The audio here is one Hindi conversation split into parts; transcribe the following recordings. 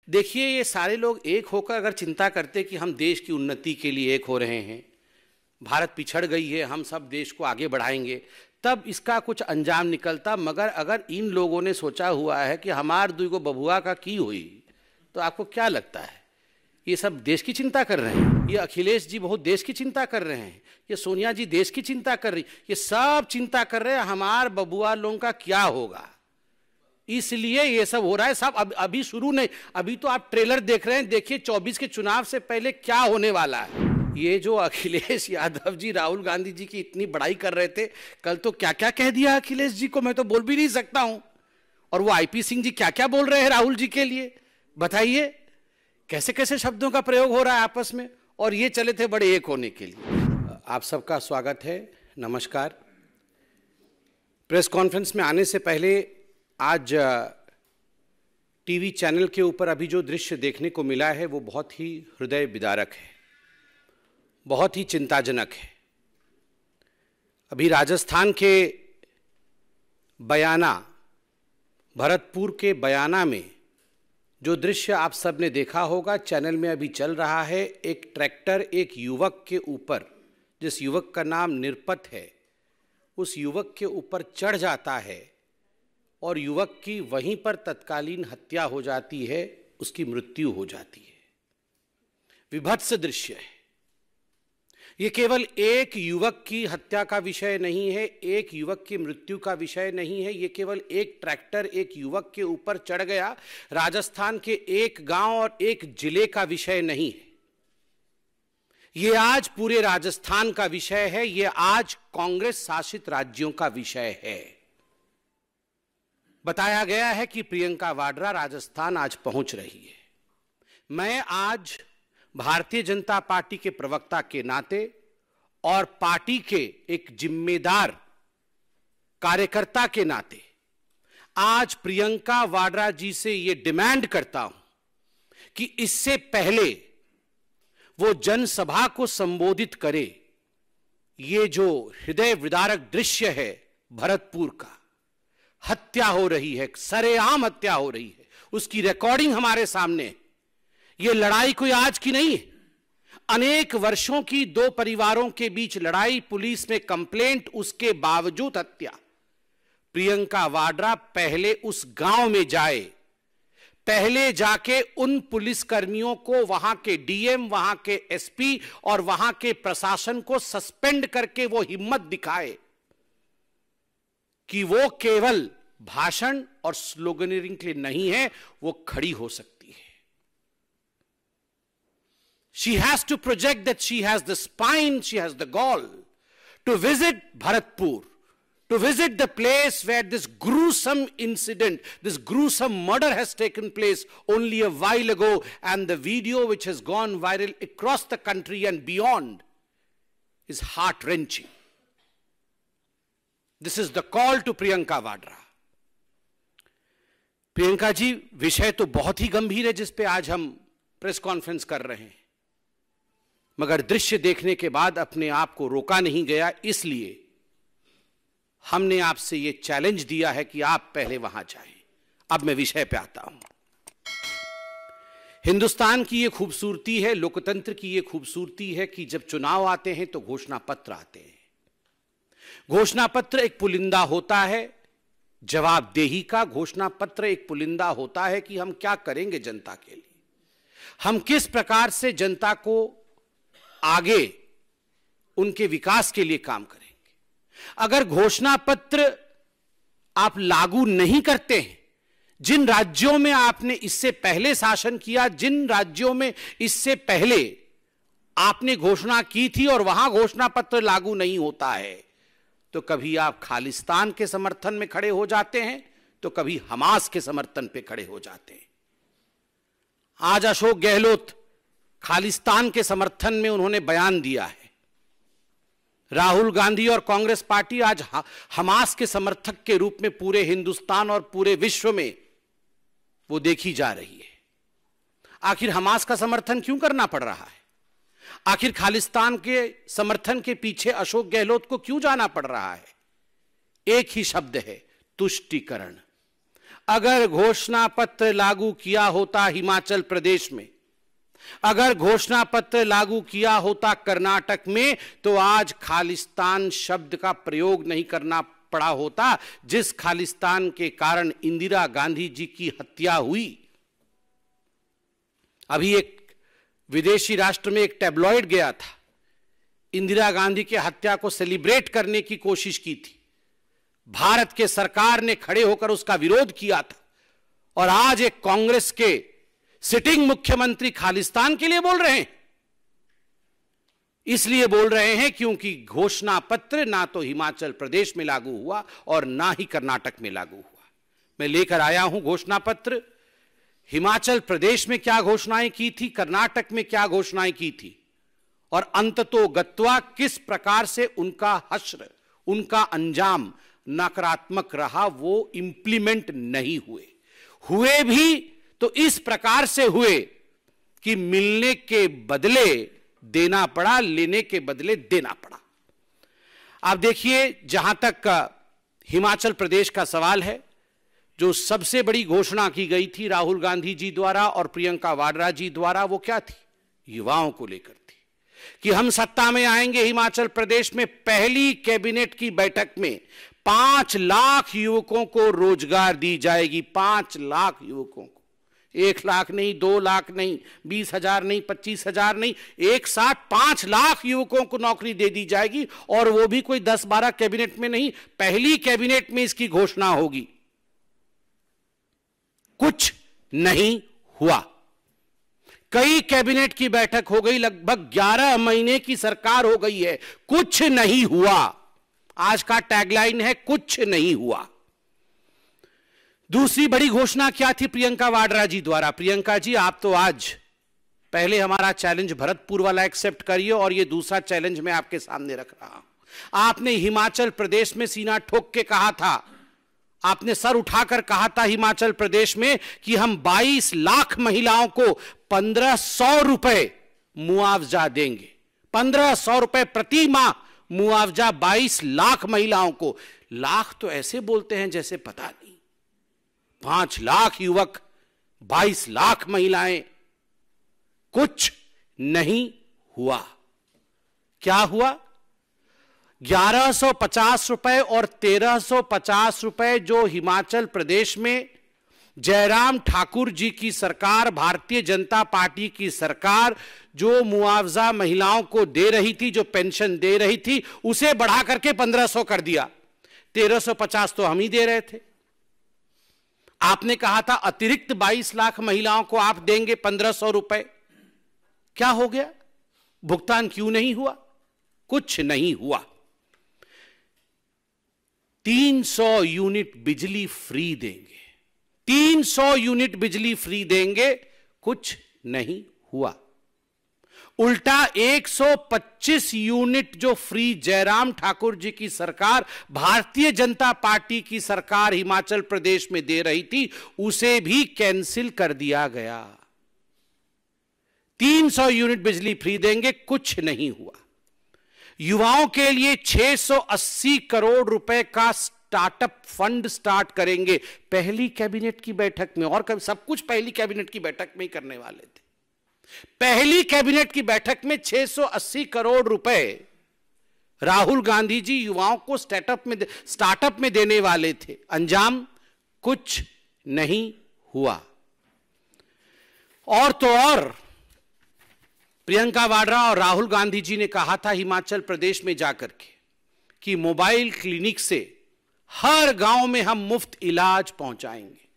देखिए, ये सारे लोग एक होकर अगर चिंता करते कि हम देश की उन्नति के लिए एक हो रहे हैं, भारत पिछड़ गई है, हम सब देश को आगे बढ़ाएंगे, तब इसका कुछ अंजाम निकलता। मगर अगर इन लोगों ने सोचा हुआ है कि हमार दुगो बबुआ का की हुई, तो आपको क्या लगता है ये सब देश की चिंता कर रहे हैं? ये अखिलेश जी बहुत देश की चिंता कर रहे हैं, ये सोनिया जी देश की चिंता कर रही, ये सब चिंता कर रहे हैं हमार बबुआ लोगों का क्या होगा। इसलिए ये सब हो रहा है। सब अभी शुरू नहीं, अभी तो आप ट्रेलर देख रहे हैं। देखिए 24 के चुनाव से पहले क्या होने वाला है। ये जो अखिलेश यादव जी राहुल गांधी जी की इतनी बड़ाई कर रहे थे, कल तो क्या क्या कह दिया अखिलेश जी को, मैं तो बोल भी नहीं सकता हूं। और वो आईपी सिंह जी क्या क्या बोल रहे हैं राहुल जी के लिए, बताइए कैसे कैसे शब्दों का प्रयोग हो रहा है आपस में। और ये चले थे बड़े एक होने के लिए। आप सबका स्वागत है, नमस्कार। प्रेस कॉन्फ्रेंस में आने से पहले आज टीवी चैनल के ऊपर अभी जो दृश्य देखने को मिला है वो बहुत ही हृदय विदारक है, बहुत ही चिंताजनक है। अभी राजस्थान के बयाना, भरतपुर के बयाना में जो दृश्य आप सब ने देखा होगा, चैनल में अभी चल रहा है। एक ट्रैक्टर एक युवक के ऊपर, जिस युवक का नाम निरपत है, उस युवक के ऊपर चढ़ जाता है और युवक की वहीं पर तत्कालीन हत्या हो जाती है, उसकी मृत्यु हो जाती है। विभत्स दृश्य है। ये केवल एक युवक की हत्या का विषय नहीं है, एक युवक की मृत्यु का विषय नहीं है। ये केवल एक ट्रैक्टर एक युवक के ऊपर चढ़ गया, राजस्थान के एक गांव और एक जिले का विषय नहीं है। ये आज पूरे राजस्थान का विषय है, ये आज कांग्रेस शासित राज्यों का विषय है। बताया गया है कि प्रियंका वाड्रा राजस्थान आज पहुंच रही है। मैं आज भारतीय जनता पार्टी के प्रवक्ता के नाते और पार्टी के एक जिम्मेदार कार्यकर्ता के नाते आज प्रियंका वाड्रा जी से यह डिमांड करता हूं कि इससे पहले वो जनसभा को संबोधित करे, ये जो हृदय विदारक दृश्य है भरतपुर का, हत्या हो रही है, सरेआम हत्या हो रही है, उसकी रिकॉर्डिंग हमारे सामने है। यह लड़ाई कोई आज की नहीं है, अनेक वर्षों की दो परिवारों के बीच लड़ाई, पुलिस में कंप्लेंट, उसके बावजूद हत्या। प्रियंका वाड्रा पहले उस गांव में जाए, पहले जाके उन पुलिस कर्मियों को, वहां के डीएम, वहां के एसपी और वहां के प्रशासन को सस्पेंड करके वो हिम्मत दिखाए कि वो केवल भाषण और स्लोगनिंग के लिए नहीं है, वो खड़ी हो सकती है। She has to project that she has the spine, she has the gall to visit Bharatpur, to visit the place where this gruesome incident, this gruesome murder has taken place only a while ago, and the video which has gone viral across the country and beyond is heart-wrenching. This is the call to Priyanka Vadra. Priyanka ji, विषय तो बहुत ही गंभीर है जिस पे आज हम प्रेस कॉन्फ्रेंस कर रहे हैं, मगर दृश्य देखने के बाद अपने आप को रोका नहीं गया। इसलिए हमने आपसे यह चैलेंज दिया है कि आप पहले वहां जाएं। अब मैं विषय पे आता हूं। हिंदुस्तान की यह खूबसूरती है, लोकतंत्र की यह खूबसूरती है कि जब चुनाव आते हैं तो घोषणा पत्र आते हैं। घोषणा पत्र एक पुलिंदा होता है जवाबदेही का। घोषणा पत्र एक पुलिंदा होता है कि हम क्या करेंगे जनता के लिए, हम किस प्रकार से जनता को आगे उनके विकास के लिए काम करेंगे। अगर घोषणा पत्र आप लागू नहीं करते हैं, जिन राज्यों में आपने इससे पहले शासन किया, जिन राज्यों में इससे पहले आपने घोषणा की थी और वहां घोषणा पत्र लागू नहीं होता है, तो कभी आप खालिस्तान के समर्थन में खड़े हो जाते हैं, तो कभी हमास के समर्थन पे खड़े हो जाते हैं। आज अशोक गहलोत खालिस्तान के समर्थन में उन्होंने बयान दिया है। राहुल गांधी और कांग्रेस पार्टी आज हमास के समर्थक के रूप में पूरे हिंदुस्तान और पूरे विश्व में वो देखी जा रही है। आखिर हमास का समर्थन क्यों करना पड़ रहा है? आखिर खालिस्तान के समर्थन के पीछे अशोक गहलोत को क्यों जाना पड़ रहा है? एक ही शब्द है, तुष्टीकरण। अगर घोषणा पत्र लागू किया होता हिमाचल प्रदेश में, अगर घोषणा पत्र लागू किया होता कर्नाटक में, तो आज खालिस्तान शब्द का प्रयोग नहीं करना पड़ा होता, जिस खालिस्तान के कारण इंदिरा गांधी जी की हत्या हुई। अभी एक विदेशी राष्ट्र में एक टैब्लॉइड गया था, इंदिरा गांधी की हत्या को सेलिब्रेट करने की कोशिश की थी, भारत के सरकार ने खड़े होकर उसका विरोध किया था, और आज एक कांग्रेस के सिटिंग मुख्यमंत्री खालिस्तान के लिए बोल रहे हैं। इसलिए बोल रहे हैं क्योंकि घोषणा पत्र ना तो हिमाचल प्रदेश में लागू हुआ और ना ही कर्नाटक में लागू हुआ। मैं लेकर आया हूं घोषणा पत्र। हिमाचल प्रदेश में क्या घोषणाएं की थी, कर्नाटक में क्या घोषणाएं की थी, और अंततोगत्वा किस प्रकार से उनका हश्र, उनका अंजाम नकारात्मक रहा, वो इंप्लीमेंट नहीं हुए। हुए भी तो इस प्रकार से हुए कि मिलने के बदले देना पड़ा, लेने के बदले देना पड़ा। आप देखिए, जहां तक हिमाचल प्रदेश का सवाल है, जो सबसे बड़ी घोषणा की गई थी राहुल गांधी जी द्वारा और प्रियंका वाड्रा जी द्वारा, वो क्या थी? युवाओं को लेकर थी कि हम सत्ता में आएंगे, हिमाचल प्रदेश में पहली कैबिनेट की बैठक में 5 लाख युवकों को रोजगार दी जाएगी। 5 लाख युवकों को, 1 लाख नहीं, 2 लाख नहीं, 20,000 नहीं, 25,000 नहीं, एक साथ 5 लाख युवकों को नौकरी दे दी जाएगी, और वो भी कोई 10-12 कैबिनेट में नहीं, पहली कैबिनेट में इसकी घोषणा होगी। कुछ नहीं हुआ। कई कैबिनेट की बैठक हो गई, लगभग 11 महीने की सरकार हो गई है, कुछ नहीं हुआ। आज का टैगलाइन है, कुछ नहीं हुआ। दूसरी बड़ी घोषणा क्या थी प्रियंका वाड्रा जी द्वारा? प्रियंका जी, आप तो आज पहले हमारा चैलेंज भरतपुर वाला एक्सेप्ट करिए, और ये दूसरा चैलेंज मैं आपके सामने रख रहा हूं। आपने हिमाचल प्रदेश में सीना ठोक के कहा था, आपने सर उठाकर कहा था हिमाचल प्रदेश में कि हम 22 लाख महिलाओं को 1,500 रुपए मुआवजा देंगे। 1,500 रुपए प्रति माह मुआवजा 22 लाख महिलाओं को। लाख तो ऐसे बोलते हैं जैसे पता नहीं। 5 लाख युवक, 22 लाख महिलाएं, कुछ नहीं हुआ। क्या हुआ? 1150 रुपए और 1350 रुपए जो हिमाचल प्रदेश में जयराम ठाकुर जी की सरकार, भारतीय जनता पार्टी की सरकार जो मुआवजा महिलाओं को दे रही थी, जो पेंशन दे रही थी, उसे बढ़ा करके 1,500 कर दिया। 1350 तो हम ही दे रहे थे। आपने कहा था अतिरिक्त 22 लाख महिलाओं को आप देंगे 1,500 रुपए। क्या हो गया? भुगतान क्यों नहीं हुआ? कुछ नहीं हुआ। 300 यूनिट बिजली फ्री देंगे, 300 यूनिट बिजली फ्री देंगे, कुछ नहीं हुआ। उल्टा 125 यूनिट जो फ्री जयराम ठाकुर जी की सरकार, भारतीय जनता पार्टी की सरकार हिमाचल प्रदेश में दे रही थी, उसे भी कैंसिल कर दिया गया। 300 यूनिट बिजली फ्री देंगे, कुछ नहीं हुआ। युवाओं के लिए 680 करोड़ रुपए का स्टार्टअप फंड स्टार्ट करेंगे, पहली कैबिनेट की बैठक में। और सब कुछ पहली कैबिनेट की बैठक में ही करने वाले थे। पहली कैबिनेट की बैठक में 680 करोड़ रुपए राहुल गांधी जी युवाओं को स्टार्टअप में देने वाले थे। अंजाम कुछ नहीं हुआ। और तो और प्रियंका वाड्रा और राहुल गांधी जी ने कहा था हिमाचल प्रदेश में जाकर के कि मोबाइल क्लिनिक से हर गांव में हम मुफ्त इलाज पहुंचाएंगे।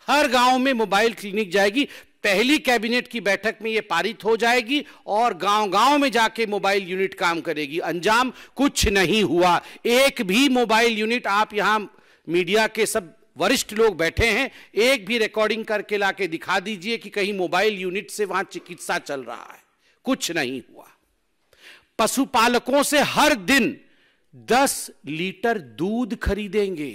हर गांव में मोबाइल क्लिनिक जाएगी। पहली कैबिनेट की बैठक में यह पारित हो जाएगी और गांव-गांव में जाके मोबाइल यूनिट काम करेगी। अंजाम कुछ नहीं हुआ। एक भी मोबाइल यूनिट, आप यहां मीडिया के सब वरिष्ठ लोग बैठे हैं, एक भी रिकॉर्डिंग करके लाके दिखा दीजिए कि कहीं मोबाइल यूनिट से वहां चिकित्सा चल रहा है। कुछ नहीं हुआ। पशुपालकों से हर दिन 10 लीटर दूध खरीदेंगे,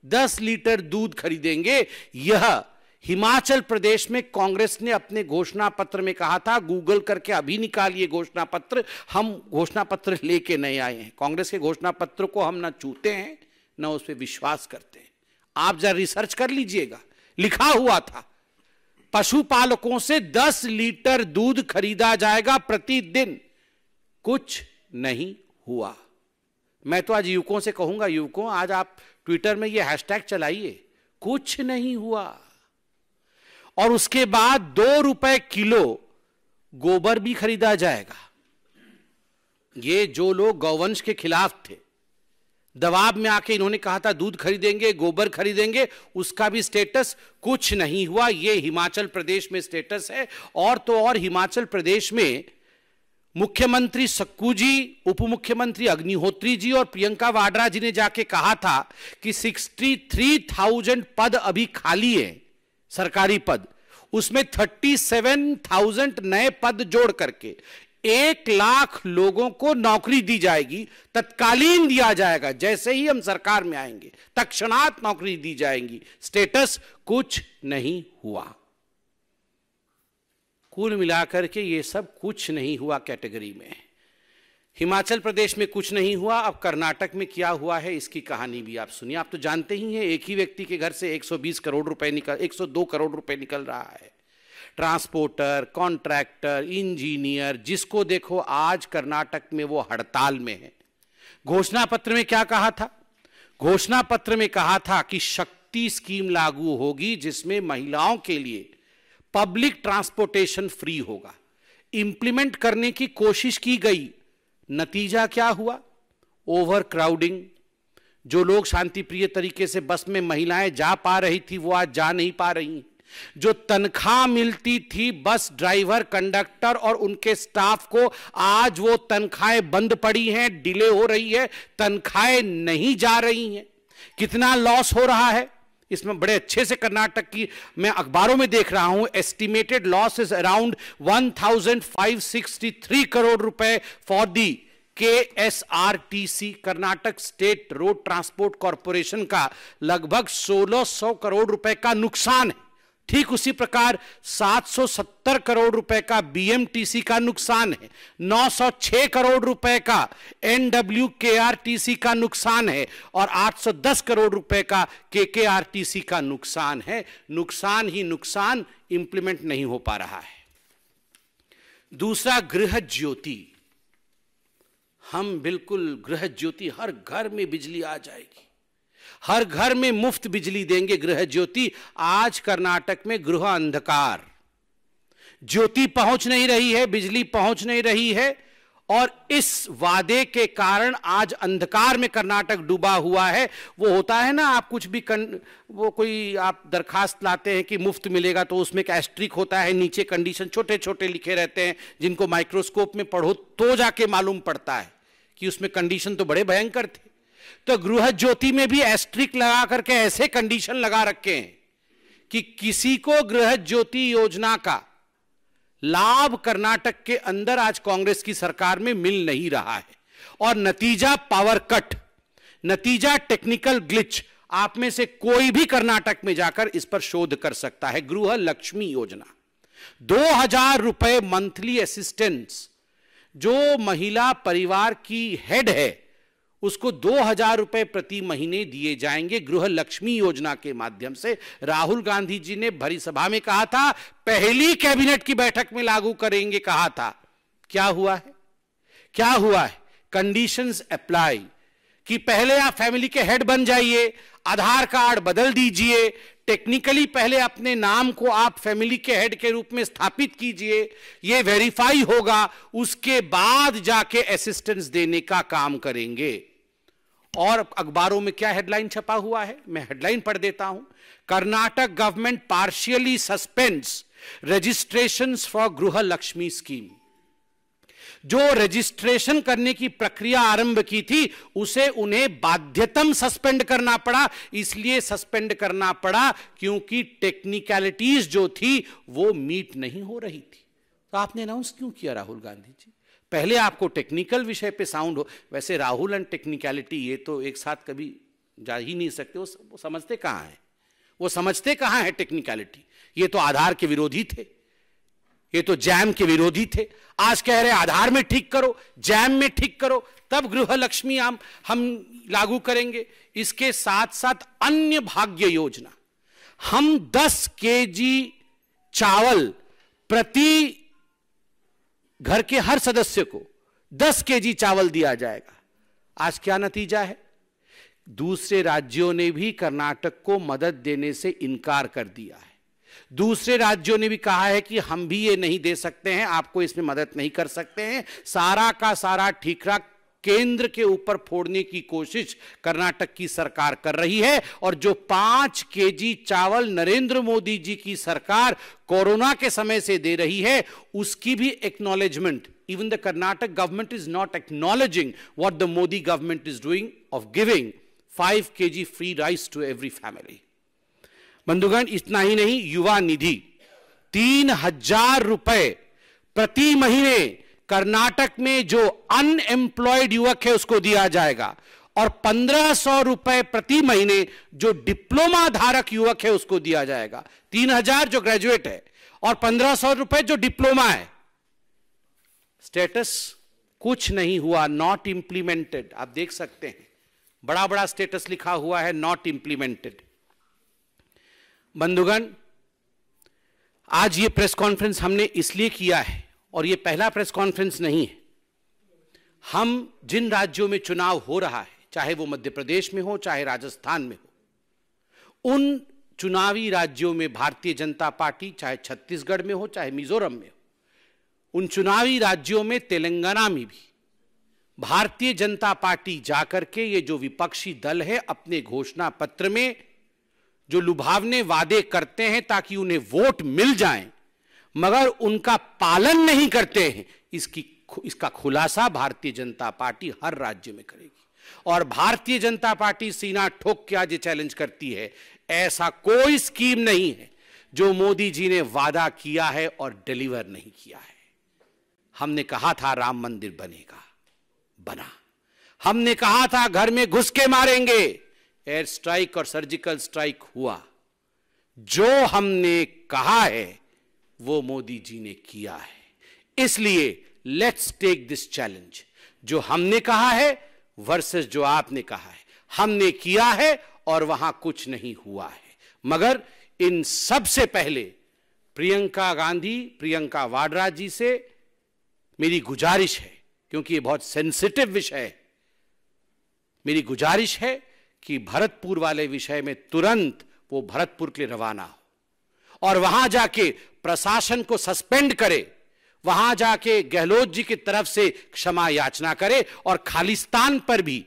10 लीटर दूध खरीदेंगे। यह हिमाचल प्रदेश में कांग्रेस ने अपने घोषणा पत्र में कहा था। गूगल करके अभी निकालिए घोषणा पत्र। हम घोषणा पत्र लेके नहीं आए हैं। कांग्रेस के घोषणा पत्र को हम ना छूते हैं, ना उस पर विश्वास करते हैं। आप जरा रिसर्च कर लीजिएगा, लिखा हुआ था पशुपालकों से 10 लीटर दूध खरीदा जाएगा प्रतिदिन। कुछ नहीं हुआ। मैं तो आज युवकों से कहूंगा, युवकों आज आप ट्विटर में ये हैशटैग चलाइए, कुछ नहीं हुआ। और उसके बाद 2 रुपए किलो गोबर भी खरीदा जाएगा। ये जो लोग गौवंश के खिलाफ थे, दबाव में आके इन्होंने कहा था दूध खरीदेंगे, गोबर खरीदेंगे, उसका भी स्टेटस कुछ नहीं हुआ। ये हिमाचल प्रदेश में स्टेटस है। और तो और हिमाचल प्रदेश में मुख्यमंत्री सक्कू जी, उप मुख्यमंत्री अग्निहोत्री जी और प्रियंका वाड्रा जी ने जाके कहा था कि 63,000 पद अभी खाली है, सरकारी पद, उसमें 37,000 नए पद जोड़ करके 1 लाख लोगों को नौकरी दी जाएगी, तत्कालीन दिया जाएगा। जैसे ही हम सरकार में आएंगे तत्क्षणात नौकरी दी जाएगी। स्टेटस कुछ नहीं हुआ। कुल मिलाकर के ये सब कुछ नहीं हुआ कैटेगरी में। हिमाचल प्रदेश में कुछ नहीं हुआ। अब कर्नाटक में क्या हुआ है इसकी कहानी भी आप सुनिए। आप तो जानते ही हैं, एक ही व्यक्ति के घर से 120 करोड़ रुपए 102 करोड़ रुपए निकल रहा है। ट्रांसपोर्टर, कॉन्ट्रैक्टर, इंजीनियर, जिसको देखो आज कर्नाटक में वो हड़ताल में है। घोषणा पत्र में क्या कहा था? घोषणा पत्र में कहा था कि शक्ति स्कीम लागू होगी, जिसमें महिलाओं के लिए पब्लिक ट्रांसपोर्टेशन फ्री होगा। इंप्लीमेंट करने की कोशिश की गई, नतीजा क्या हुआ? Over crowding. जो लोग शांतिप्रिय तरीके से बस में महिलाएं जा पा रही थी वो आज जा नहीं पा रही। जो तनख्वाह मिलती थी बस ड्राइवर, कंडक्टर और उनके स्टाफ को, आज वो तनख्वाहें बंद पड़ी हैं, डिले हो रही है, तनख्वाहें नहीं जा रही हैं। कितना लॉस हो रहा है इसमें बड़े अच्छे से कर्नाटक की मैं अखबारों में देख रहा हूं। Estimated loss is around 1563 crore रुपए for the KSRTC, Karnataka state road transport corporation का लगभग 1600 करोड़ रुपए का नुकसान है। ठीक उसी प्रकार 770 करोड़ रुपए का BMTC का नुकसान है, 906 करोड़ रुपए का NWKRTC का नुकसान है और 810 करोड़ रुपए का KKRTC का नुकसान है। नुकसान ही नुकसान, इंप्लीमेंट नहीं हो पा रहा है। दूसरा, गृह ज्योति। हम बिल्कुल गृह ज्योति, हर घर में बिजली आ जाएगी, हर घर में मुफ्त बिजली देंगे गृह ज्योति। आज कर्नाटक में गृह अंधकार, ज्योति पहुंच नहीं रही है, बिजली पहुंच नहीं रही है और इस वादे के कारण आज अंधकार में कर्नाटक डूबा हुआ है। वो होता है ना, आप कुछ भी वो कोई आप दरखास्त लाते हैं कि मुफ्त मिलेगा तो उसमें एक एस्ट्रिक होता है, नीचे कंडीशन छोटे छोटे लिखे रहते हैं, जिनको माइक्रोस्कोप में पढ़ो तो जाके मालूम पड़ता है कि उसमें कंडीशन तो बड़े भयंकर थे। तो गृह ज्योति में भी एस्ट्रिक लगा करके ऐसे कंडीशन लगा रखे हैं कि किसी को गृह ज्योति योजना का लाभ कर्नाटक के अंदर आज कांग्रेस की सरकार में मिल नहीं रहा है। और नतीजा पावर कट, नतीजा टेक्निकल ग्लिच। आप में से कोई भी कर्नाटक में जाकर इस पर शोध कर सकता है। गृह लक्ष्मी योजना, 2000 रुपए मंथली असिस्टेंस। जो महिला परिवार की हेड है उसको 2000 रुपए प्रति महीने दिए जाएंगे गृह लक्ष्मी योजना के माध्यम से। राहुल गांधी जी ने भरी सभा में कहा था, पहली कैबिनेट की बैठक में लागू करेंगे कहा था। क्या हुआ है? क्या हुआ है? कंडीशंस अप्लाई कि पहले आप फैमिली के हेड बन जाइए, आधार कार्ड बदल दीजिए, टेक्निकली पहले अपने नाम को आप फैमिली के हेड के रूप में स्थापित कीजिए, ये वेरीफाई होगा, उसके बाद जाके असिस्टेंस देने का काम करेंगे। और अखबारों में क्या हेडलाइन छपा हुआ है, मैं हेडलाइन पढ़ देता हूं। Karnataka government partially suspends registrations for गृह लक्ष्मी स्कीम। जो रजिस्ट्रेशन करने की प्रक्रिया आरंभ की थी उसे उन्हें बाध्यतम सस्पेंड करना पड़ा। इसलिए सस्पेंड करना पड़ा क्योंकि टेक्निकलिटीज जो थी वो मीट नहीं हो रही थी। तो आपने अनाउंस क्यों किया राहुल गांधी जी? पहले आपको टेक्निकल विषय पे साउंड हो। वैसे राहुल एंड टेक्निकलिटी ये तो एक साथ कभी जा ही नहीं सकते। वो समझते कहां है, वो समझते कहां है टेक्निकलिटी। ये तो आधार के विरोधी थे, ये तो जैम के विरोधी थे। आज कह रहे आधार में ठीक करो, जैम में ठीक करो। तब गृह लक्ष्मी हम लागू करेंगे। इसके साथ साथ अन्य भाग्य योजना, हम 10 केजी चावल प्रति घर के हर सदस्य को 10 केजी चावल दिया जाएगा। आज क्या नतीजा है? दूसरे राज्यों ने भी कर्नाटक को मदद देने से इनकार कर दिया है। दूसरे राज्यों ने भी कहा है कि हम भी ये नहीं दे सकते हैं, आपको इसमें मदद नहीं कर सकते हैं। सारा का सारा ठीकरा केंद्र के ऊपर फोड़ने की कोशिश कर्नाटक की सरकार कर रही है। और जो 5 केजी चावल नरेंद्र मोदी जी की सरकार कोरोना के समय से दे रही है, उसकी भी acknowledgement, even the Karnataka government is not acknowledging what the Modi government is doing of giving 5 kg free rice to every family. बंधुगण, इतना ही नहीं, युवा निधि 3000 रुपए प्रति महीने कर्नाटक में जो अनएम्प्लॉयड युवक है उसको दिया जाएगा, और 1500 रुपए प्रति महीने जो डिप्लोमा धारक युवक है उसको दिया जाएगा। 3000 जो ग्रेजुएट है और 1500 रुपए जो डिप्लोमा है। स्टेटस कुछ नहीं हुआ, नॉट इंप्लीमेंटेड। आप देख सकते हैं बड़ा बड़ा स्टेटस लिखा हुआ है, नॉट इंप्लीमेंटेड। बंधुगण, आज ये प्रेस कॉन्फ्रेंस हमने इसलिए किया है, और ये पहला प्रेस कॉन्फ्रेंस नहीं है। हम जिन राज्यों में चुनाव हो रहा है, चाहे वो मध्य प्रदेश में हो चाहे राजस्थान में हो, उन चुनावी राज्यों में भारतीय जनता पार्टी, चाहे छत्तीसगढ़ में हो चाहे मिजोरम में हो, उन चुनावी राज्यों में तेलंगाना में भी भारतीय जनता पार्टी जाकर के ये जो विपक्षी दल है अपने घोषणा पत्र में जो लुभावने वादे करते हैं ताकि उन्हें वोट मिल जाएं, मगर उनका पालन नहीं करते हैं, इसका खुलासा भारतीय जनता पार्टी हर राज्य में करेगी। और भारतीय जनता पार्टी सीना ठोक के आज ये चैलेंज करती है, ऐसा कोई स्कीम नहीं है जो मोदी जी ने वादा किया है और डिलीवर नहीं किया है। हमने कहा था राम मंदिर बनेगा, बना। हमने कहा था घर में घुस के मारेंगे, एयर स्ट्राइक और सर्जिकल स्ट्राइक हुआ। जो हमने कहा है वो मोदी जी ने किया है। इसलिए लेट्स टेक दिस चैलेंज, जो हमने कहा है वर्सेस जो आपने कहा है। हमने किया है और वहां कुछ नहीं हुआ है। मगर इन सबसे पहले प्रियंका गांधी, प्रियंका वाड्रा जी से मेरी गुजारिश है, क्योंकि ये बहुत सेंसिटिव विषय है, मेरी गुजारिश है कि भरतपुर वाले विषय में तुरंत वो भरतपुर के लिए रवाना हो और वहां जाके प्रशासन को सस्पेंड करे, वहां जाके गहलोत जी की तरफ से क्षमा याचना करे। और खालिस्तान पर भी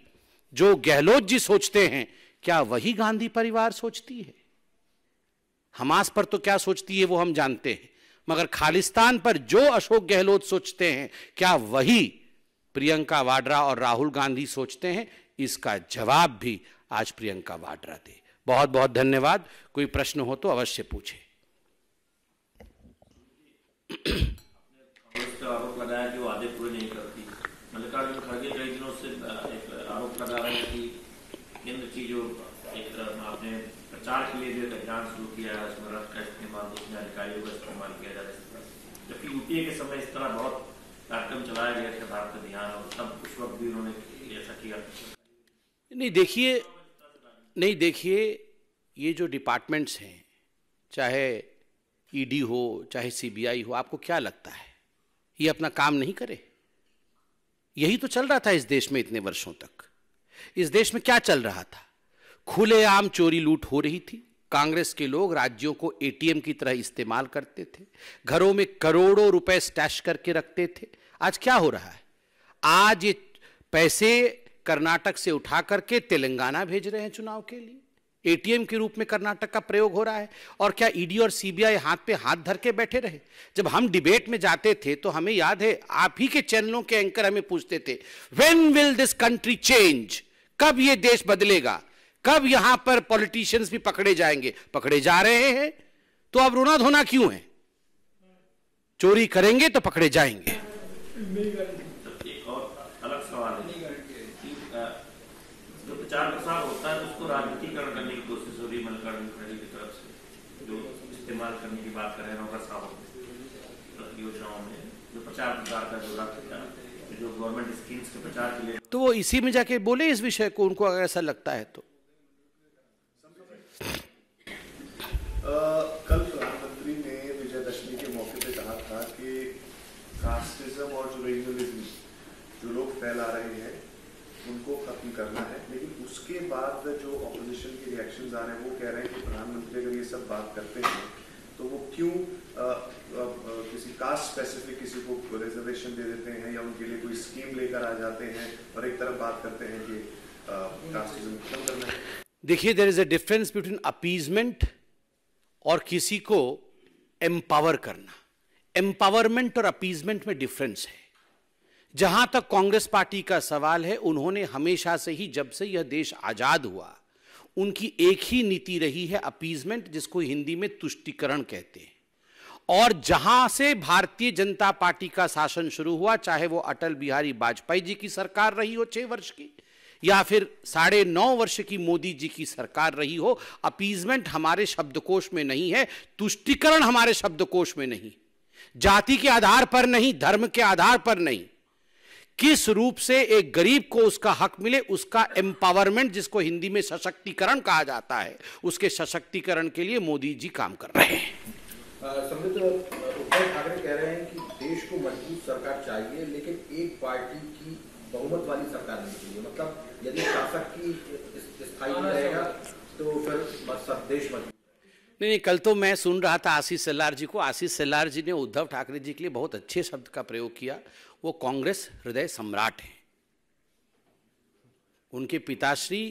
जो गहलोत जी सोचते हैं, क्या वही गांधी परिवार सोचती है? हमास पर तो क्या सोचती है वो हम जानते हैं, मगर खालिस्तान पर जो अशोक गहलोत सोचते हैं, क्या वही प्रियंका वाड्रा और राहुल गांधी सोचते हैं? इसका जवाब भी आज प्रियंका वाड्रा दे। बहुत बहुत धन्यवाद। कोई प्रश्न हो तो अवश्य पूछे। आरोप लगाया जो वादे पूरे नहीं करती। मल्लिकार्जुन खड़गे कई दिनों से एक आरोप लगा रहे हैं कि केंद्र की जो एक आपने प्रचार के लिए जो अभियान शुरू किया है उसमें रथ का इस्तेमाल, दूसरे अधिकारियों का इस्तेमाल किया जा रहा है, जबकि यूपीए के समय इस तरह बहुत कार्यक्रम चलाया गया था, भारत का ध्यान, और तब उस वक्त भी उन्होंने ऐसा किया। नहीं देखिए, ये जो डिपार्टमेंट्स हैं, चाहे ईडी हो चाहे सीबीआई हो, आपको क्या लगता है ये अपना काम नहीं करे? यही तो चल रहा था इस देश में इतने वर्षों तक। इस देश में क्या चल रहा था? खुलेआम चोरी लूट हो रही थी। कांग्रेस के लोग राज्यों को एटीएम की तरह इस्तेमाल करते थे, घरों में करोड़ों रुपए स्टैश करके रखते थे। आज क्या हो रहा है? आज ये पैसे कर्नाटक से उठा करके तेलंगाना भेज रहे हैं चुनाव के लिए। एटीएम के रूप में कर्नाटक का प्रयोग हो रहा है। और क्या ईडी और सीबीआई हाथ पे हाथ धर के बैठे रहे? जब हम डिबेट में जाते थे तो हमें याद है, आप ही के चैनलों के एंकर हमें पूछते थे, when will this country change? कब ये देश बदलेगा? कब यहां पर पॉलिटिशियंस भी पकड़े जाएंगे? पकड़े जा रहे हैं, तो अब रोना धोना क्यों है? चोरी करेंगे तो पकड़े जाएंगे। एक और अलग सवाल है, जो प्रचार प्रसार होता है उसको राजनीतिकरण करने की कोशिश हो रही है मल्लिकार्जुन खड़गे की तरफ से, जो इस्तेमाल करने की बात कर रहे हैं नौकर साहब योजनाओं में, जो प्रचार प्रसार का जो जो गवर्नमेंट स्कीम्स के प्रचार के लिए। तो वो इसी में जाके बोले इस विषय को, उनको अगर ऐसा लगता है तो। कल प्रधानमंत्री ने विजयदशमी के मौके पे कहा था कि कास्टिज्म और जो रीजनलिज्म जो लोग फैला रहे हैं उनको खत्म करना है, लेकिन उसके बाद जो ऑपोजिशन के रिएक्शंस आ रहे हैं वो कह रहे हैं कि प्रधानमंत्री अगर ये सब बात करते हैं तो वो क्यों किसी कास्ट स्पेसिफिक किसी को रिजर्वेशन दे देते हैं या उनके लिए कोई स्कीम लेकर आ जाते हैं और एक तरफ बात करते हैं कि कास्टिज्म खत्म करना है। देखिए, there is a difference between appeasement और किसी को एम्पावर करना। एम्पावरमेंट और अपीजमेंट में डिफरेंस है। जहां तक कांग्रेस पार्टी का सवाल है, उन्होंने हमेशा से ही, जब से यह देश आजाद हुआ, उनकी एक ही नीति रही है, अपीजमेंट, जिसको हिंदी में तुष्टीकरण कहते हैं। और जहां से भारतीय जनता पार्टी का शासन शुरू हुआ, चाहे वो अटल बिहारी वाजपेयी जी की सरकार रही हो 6 वर्ष की, या फिर 9.5 वर्ष की मोदी जी की सरकार रही हो, अपीजमेंट हमारे शब्दकोश में नहीं है, तुष्टीकरण हमारे शब्दकोश में नहीं, जाति के आधार पर नहीं, धर्म के आधार पर नहीं, किस रूप से एक गरीब को उसका हक मिले, उसका एम्पावरमेंट, जिसको हिंदी में सशक्तिकरण कहा जाता है, उसके सशक्तिकरण के लिए मोदी जी काम कर रहे हैं। उद्धव ठाकरे कह रहे हैं कि देश को मजबूत सरकार चाहिए, लेकिन एक पार्टी की बहुमत वाली सरकार नहीं चाहिए। मतलब यदि शासक की स्थायी रहेगा तो फिर देश मजबूत। नहीं, कल तो मैं सुन रहा था आशीष सेल्लार जी को। आशीष सेल्लार जी ने उद्धव ठाकरे जी के लिए बहुत अच्छे शब्द का प्रयोग किया। वो कांग्रेस हृदय सम्राट हैं। उनके पिताश्री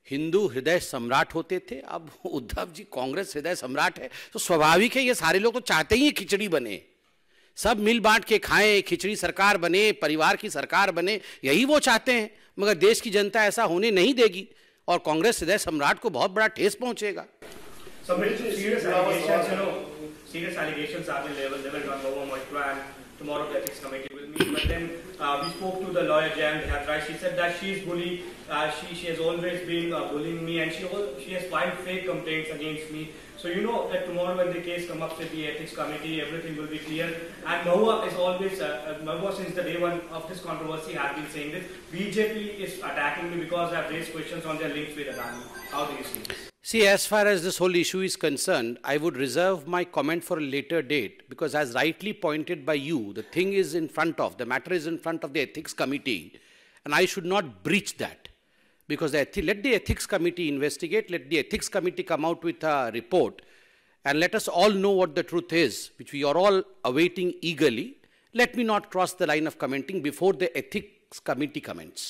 हिंदू हृदय सम्राट होते थे, अब उद्धव जी कांग्रेस हृदय सम्राट है। तो स्वाभाविक है, ये सारे लोग तो चाहते ही खिचड़ी बने, सब मिल बांट के खाएं, खिचड़ी सरकार बने, परिवार की सरकार बने, यही वो चाहते हैं। मगर देश की जनता ऐसा होने नहीं देगी और कांग्रेस हृदय सम्राट को बहुत बड़ा ठेस पहुंचेगा। Serious allegations have been leveled on Mahua Moitra, and tomorrow the ethics committee will meet. But then we spoke to the lawyer Jan Bhatra. She said that she is bullied. She has always been bullying me, and she has filed fake complaints against me. So you know that tomorrow when the case comes up with the ethics committee, everything will be clear. And Mahua is always Mahua, since the day one of this controversy, has been saying this. BJP is attacking me because I have raised questions on their links with Adani. How do you see this? See, as far as this whole issue is concerned, I would reserve my comment for a later date, because as rightly pointed by you, the thing is in front of, the matter is in front of the ethics committee, and I should not breach that, because let the ethics committee investigate, let the ethics committee come out with a report, and let us all know what the truth is, which we are all awaiting eagerly. Let me not cross the line of commenting before the ethics committee comments.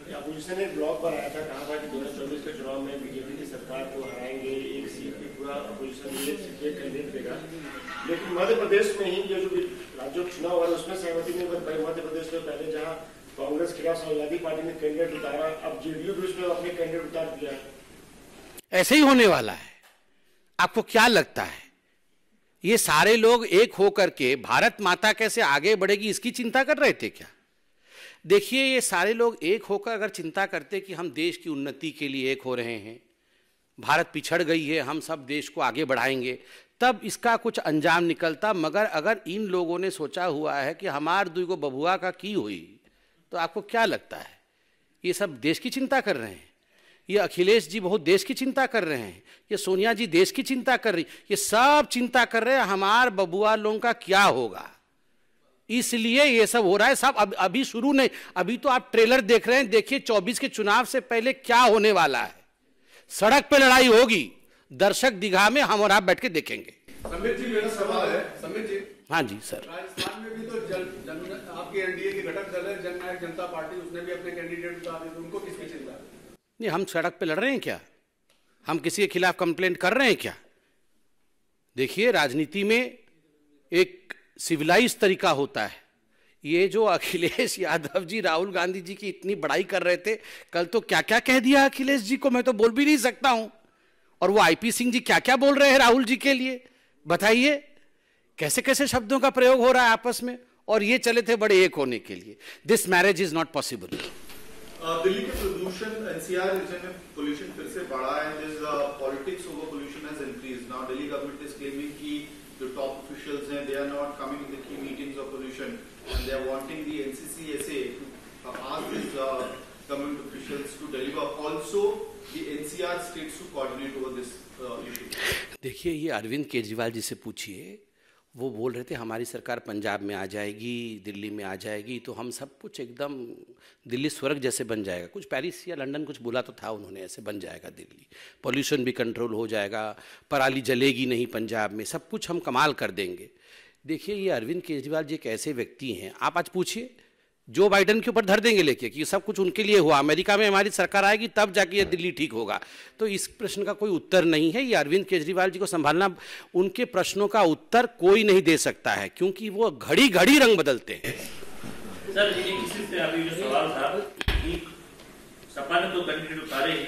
Opposition ने ब्लॉग पर आया था, कहा था कि 2024 के चुनाव में बीजेपी की सरकार को हराएंगे, एक सीट पे पूरा अपोजिशन एक कैंडिडेट देगा। लेकिन मध्य प्रदेश में ही ये जो राज्य चुनाव हुआ उसमें सहमति नहीं बन पाई। मध्य प्रदेश में पहले जहां कांग्रेस के खिलाफ समाजवादी पार्टी ने कैंडिडेट उतारा, अब जेडीयू भी उसमें अपने कैंडिडेट उतार दिया। ऐसे ही होने वाला है। आपको क्या लगता है, ये सारे लोग एक होकर के भारत माता कैसे आगे बढ़ेगी इसकी चिंता कर रहे थे क्या? देखिए, ये सारे लोग एक होकर अगर चिंता करते कि हम देश की उन्नति के लिए एक हो रहे हैं, भारत पिछड़ गई है, हम सब देश को आगे बढ़ाएंगे, तब इसका कुछ अंजाम निकलता। मगर अगर इन लोगों ने सोचा हुआ है कि हमार दुगो बबुआ का की हुई, तो आपको क्या लगता है ये सब देश की चिंता कर रहे हैं? ये अखिलेश जी बहुत देश की चिंता कर रहे हैं, ये सोनिया जी देश की चिंता कर रही, ये सब चिंता कर रहे हैं हमार बबुआ लोगों का क्या होगा। इसलिए ये सब हो रहा है। सब अभी शुरू नहीं, अभी तो आप ट्रेलर देख रहे हैं। देखिए 24 के चुनाव से पहले क्या होने वाला है। सड़क पे लड़ाई होगी, दर्शक दीघा में हम और आप बैठ के देखेंगे। समीर जी, मेरा सवाल है। समीर जी, हाँ जी सर। राजस्थान में भी तो आपकी एनडीए की घटक दल है जननायक जनता पार्टी, उसने भी अपने कैंडिडेट उतार दिए, उनको किसकी चिंता है? नहीं, हम सड़क पे लड़ रहे हैं क्या? हम किसी के खिलाफ कंप्लेंट कर रहे हैं क्या? देखिए, राजनीति में एक सिविलाइज तरीका होता है। ये जो अखिलेश यादव जी राहुल गांधी जी की इतनी बड़ाई कर रहे थे, कल तो क्या क्या कह दिया अखिलेश जी को, मैं तो बोल भी नहीं सकता हूं। और वो आईपी सिंह जी क्या क्या बोल रहे हैं राहुल जी के लिए, बताइए कैसे कैसे शब्दों का प्रयोग हो रहा है आपस में। और ये चले थे बड़े एक होने के लिए। This marriage is not possible. Delhi के प्रदूषण एनसीआर रीजन में पोल्यूशन फिर से बढ़ा है। Politics over pollution has increased. Now Delhi government is claiming कि जो टॉप ऑफिशियल्स हैं, they are not coming to the key meetings of pollution, and and they are wanting the NCCSA to ask these government officials to deliver. Also, the NCR states to coordinate over this issue. देखिए, ये अरविंद केजरीवाल जी से पूछिए, वो बोल रहे थे हमारी सरकार पंजाब में आ जाएगी, दिल्ली में आ जाएगी तो हम सब कुछ एकदम दिल्ली स्वर्ग जैसे बन जाएगा। कुछ पेरिस या लंदन कुछ बोला तो था उन्होंने, ऐसे बन जाएगा दिल्ली, पॉल्यूशन भी कंट्रोल हो जाएगा, पराली जलेगी नहीं पंजाब में, सब कुछ हम कमाल कर देंगे। देखिए, ये अरविंद केजरीवाल जी एक ऐसे व्यक्ति हैं, आप आज पूछिए जो बाइडन के ऊपर धर देंगे लेके कि सब कुछ उनके लिए हुआ, अमेरिका में हमारी सरकार आएगी तब जाके ये दिल्ली ठीक होगा। तो इस प्रश्न का कोई उत्तर नहीं है, ये अरविंद केजरीवाल जी को संभालना, उनके प्रश्नों का उत्तर कोई नहीं दे सकता है क्योंकि वो घड़ी घड़ी रंग बदलते हैं। सर, इसी से अभी जो सवाल था कि सपा ने तो कैंडिडेट उतारे ही,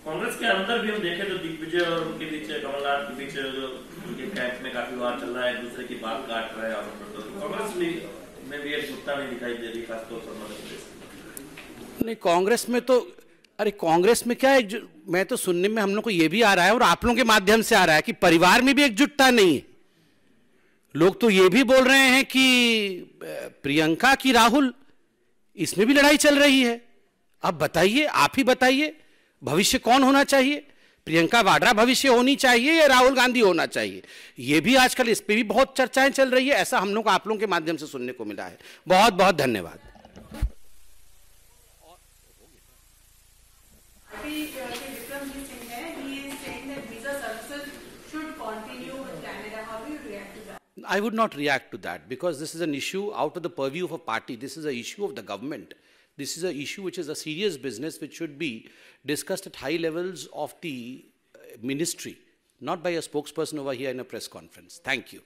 कांग्रेस के अंदर भी हम देखें तो दिग्विजय और उनके बीच, कमलनाथ के बीच जो उनके कैंप में काफी बात चल रहा है, एक दूसरे की बात काट रहा है, और कांग्रेस में भी एक जुटता नहीं दिखाई दे रही, खासतौर पर मध्य प्रदेश। नहीं, कांग्रेस में तो, अरे कांग्रेस में क्या है, मैं तो सुनने में हम लोग को ये भी आ रहा है और आप लोगों के माध्यम से आ रहा है कि परिवार में भी एकजुटता नहीं है। लोग तो ये भी बोल रहे हैं कि प्रियंका की राहुल, इसमें भी लड़ाई चल रही है। अब बताइए, आप ही बताइए, भविष्य कौन होना चाहिए? प्रियंका वाड्रा भविष्य होनी चाहिए या राहुल गांधी होना चाहिए? ये भी आजकल इस पे भी बहुत चर्चाएं चल रही है। ऐसा हम लोग आप लोगों के माध्यम से सुनने को मिला है। बहुत बहुत धन्यवाद। I would not react to that because this is an issue out of the purview of a party. This is an issue of the government. This is an issue which is a serious business which should be discussed at high levels of the ministry, not by a spokesperson over here in a press conference. Thank you.